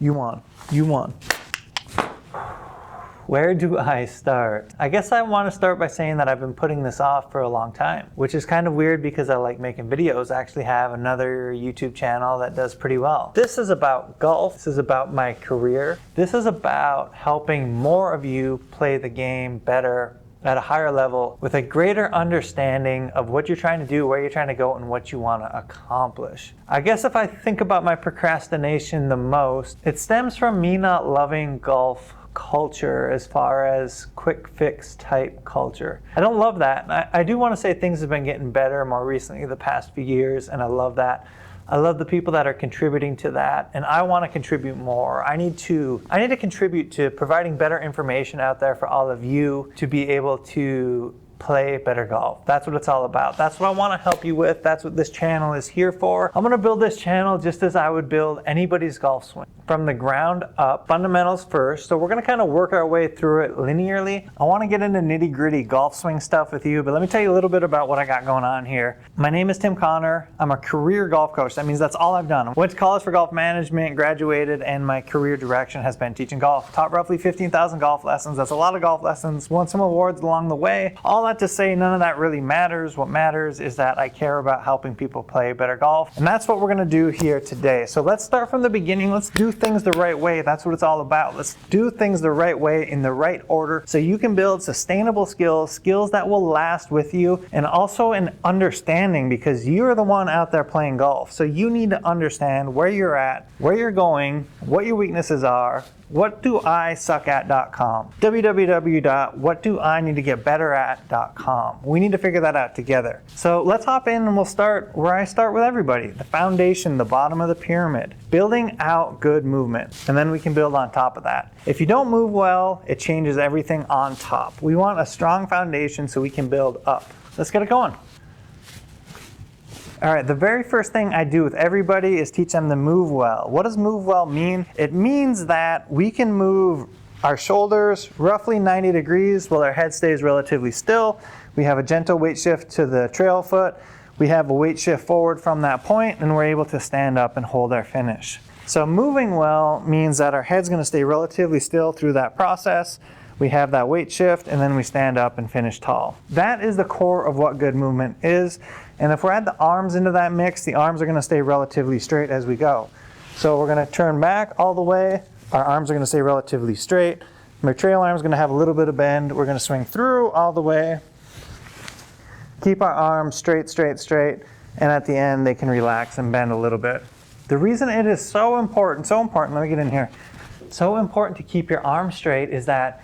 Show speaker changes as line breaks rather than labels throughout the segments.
You won. You won. Where do I start? I guess I want to start by saying that I've been putting this off for a long time, which is kind of weird because I like making videos. I actually have another YouTube channel that does pretty well. This is about golf. This is about my career. This is about helping more of you play the game better at a higher level with a greater understanding of what you're trying to do, where you're trying to go, and what you want to accomplish. I guess if I think about my procrastination the most, it stems from me not loving golf culture as far as quick fix type culture. I don't love that. I do want to say things have been getting better more recently the past few years, and I love that. I love the people that are contributing to that, and I want to contribute more. I need to contribute to providing better information out there for all of you to be able to play better golf. That's what it's all about. That's what I want to help you with. That's what this channel is here for. I'm going to build this channel just as I would build anybody's golf swing. From the ground up, fundamentals first. So we're going to kind of work our way through it linearly. I want to get into nitty-gritty golf swing stuff with you, but let me tell you a little bit about what I got going on here. My name is Tim Connor. I'm a career golf coach. That means that's all I've done. I went to college for golf management, graduated, and my career direction has been teaching golf. Taught roughly 15,000 golf lessons. That's a lot of golf lessons. Won some awards along the way. All that to say, none of that really matters. What matters is that I care about helping people play better golf, and that's what we're going to do here today. So let's start from the beginning. Let's do things the right way. That's what it's all about. Let's do things the right way in the right order so you can build sustainable skills that will last with you, and also an understanding, because you're the one out there playing golf. So you need to understand where you're at, where you're going, what your weaknesses are. WhatDoISuckAt.com. www.whatdoIneedtogetbetterat.com. We need to figure that out together. So let's hop in and we'll start where I start with everybody. The foundation, the bottom of the pyramid. Building out good movement. And then we can build on top of that. If you don't move well, it changes everything on top. We want a strong foundation so we can build up. Let's get it going. All right, the very first thing I do with everybody is teach them to move well. What does move well mean? It means that we can move our shoulders roughly 90 degrees while our head stays relatively still. We have a gentle weight shift to the trail foot. We have a weight shift forward from that point, and we're able to stand up and hold our finish. So moving well means that our head's going to stay relatively still through that process. We have that weight shift, and then we stand up and finish tall. That is the core of what good movement is. And if we add the arms into that mix, the arms are going to stay relatively straight as we go. So we're going to turn back all the way. Our arms are going to stay relatively straight. My trail arm is going to have a little bit of bend. We're going to swing through all the way. Keep our arms straight, straight, straight. And at the end, they can relax and bend a little bit. The reason it is so important, let me get in here. So important to keep your arms straight is that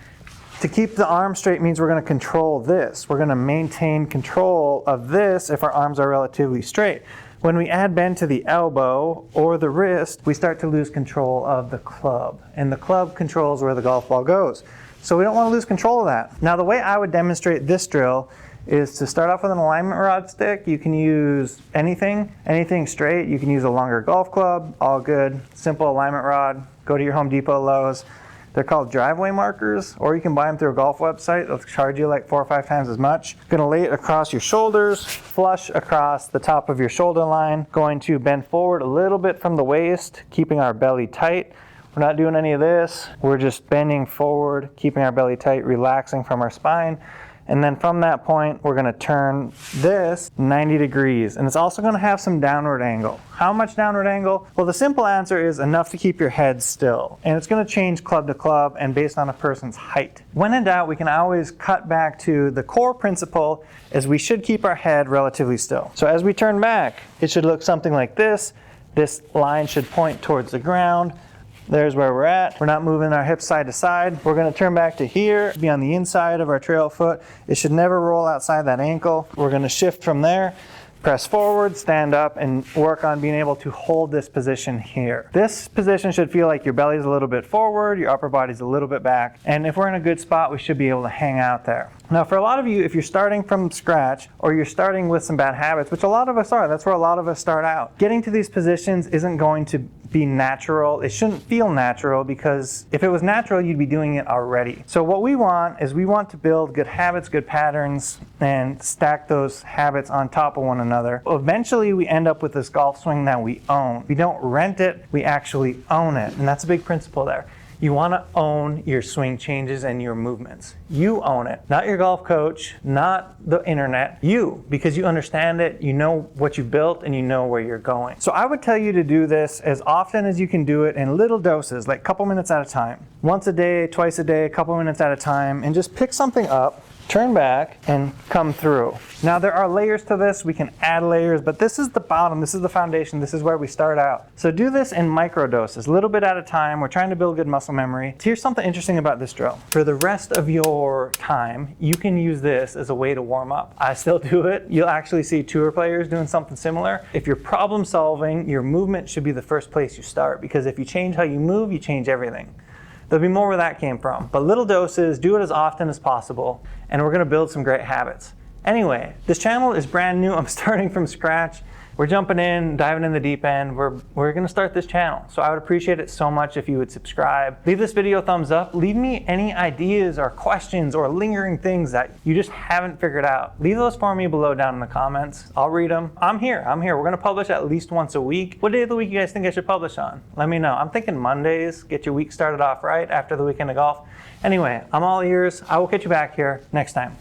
to keep the arm straight means we're going to control this. We're going to maintain control of this if our arms are relatively straight. When we add bend to the elbow or the wrist, we start to lose control of the club. And the club controls where the golf ball goes. So we don't want to lose control of that. Now the way I would demonstrate this drill is to start off with an alignment rod stick. You can use anything straight. You can use a longer golf club, all good. Simple alignment rod. Go to your Home Depot, Lowe's. They're called driveway markers, or you can buy them through a golf website. They'll charge you like 4 or 5 times as much. Gonna lay it across your shoulders, flush across the top of your shoulder line. Going to bend forward a little bit from the waist, keeping our belly tight. We're not doing any of this. We're just bending forward, keeping our belly tight, relaxing from our spine. And then from that point, we're gonna turn this 90 degrees. And it's also gonna have some downward angle. How much downward angle? Well, the simple answer is enough to keep your head still. And it's gonna change club to club and based on a person's height. When in doubt, we can always cut back to the core principle is we should keep our head relatively still. So as we turn back, it should look something like this. This line should point towards the ground. There's where we're at. We're not moving our hips side to side. We're gonna turn back to here, be on the inside of our trail foot. It should never roll outside that ankle. We're gonna shift from there, press forward, stand up, and work on being able to hold this position here. This position should feel like your belly's a little bit forward, your upper body's a little bit back, and if we're in a good spot, we should be able to hang out there. Now, for a lot of you, if you're starting from scratch, or you're starting with some bad habits, which a lot of us are, that's where a lot of us start out, getting to these positions isn't going to be natural. It shouldn't feel natural, because if it was natural, you'd be doing it already. So what we want is we want to build good habits, good patterns, and stack those habits on top of one another. Eventually, we end up with this golf swing that we own. We don't rent it, we actually own it. And that's a big principle there. You want to own your swing changes and your movements. You own it, not your golf coach, not the internet, you, because you understand it, you know what you built, and you know where you're going. So I would tell you to do this as often as you can do it in little doses, like a couple minutes at a time. Once a day, twice a day, a couple minutes at a time, and just pick something up, turn back, and come through. Now there are layers to this, we can add layers, but this is the bottom, this is the foundation, this is where we start out. So do this in micro doses, a little bit at a time. We're trying to build good muscle memory. Here's something interesting about this drill. For the rest of your time, you can use this as a way to warm up. I still do it. You'll actually see tour players doing something similar. If you're problem solving, your movement should be the first place you start, because if you change how you move, you change everything. There'll be more where that came from. But little doses, do it as often as possible, and we're gonna build some great habits. Anyway, this channel is brand new. I'm starting from scratch. We're jumping in, diving in the deep end. We're gonna start this channel. So I would appreciate it so much if you would subscribe. Leave this video a thumbs up. Leave me any ideas or questions or lingering things that you just haven't figured out. Leave those for me below down in the comments. I'll read them. I'm here. We're gonna publish at least once a week. What day of the week you guys think I should publish on? Let me know. I'm thinking Mondays. Get your week started off right after the weekend of golf. Anyway, I'm all ears. I will catch you back here next time.